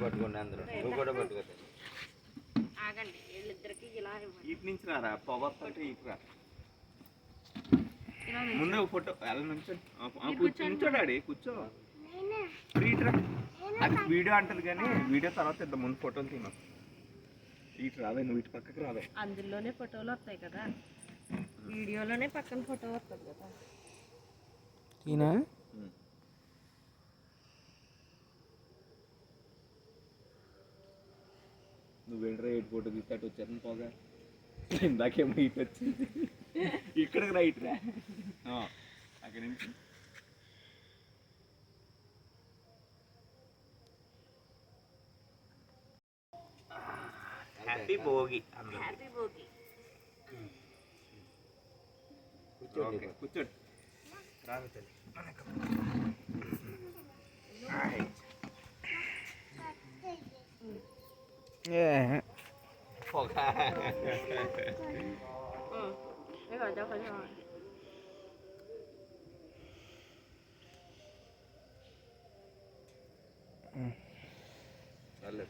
పట్టుకోండి అందరూ, నువ్వు కూడా పట్టుకోండి. ఆగండి, వీళ్ళిద్దరికి ఇలా ఇటు నుంచి రారా, పవర్ తోటి ఇటు రా. ముందు ఫోటో ఎలా నుంచో కూర్చోడాడి, కూర్చో. ఇటురా, అది వీడియో అంటది కానీ వీడియో తర్వాత ఇద్దాం, ముందు ఫోటోలు తిన్నాం. ఇటు రావే, నువ్వు ఇటు పక్కకి రావే. అందులోనే ఫోటోలు వస్తాయి కదా, వీడియోలోనే పక్కన ఫోటో వస్తుంది కదా. తీనా నువ్వు వెళ్ళరా, ఎయిట్ ఫోటో తీస్తాడు వచ్చారని పోగా. ఇందాకేమో ఇటు వచ్చింది, ఇక్కడికి రా, ఇటు రా. అక్కడి నుంచి హ్యాపీ భోగి. హ్యాపీ భోగి. కూర్చోండి, కూర్చోండి. రాను తల్లి. పొగ. చాలు.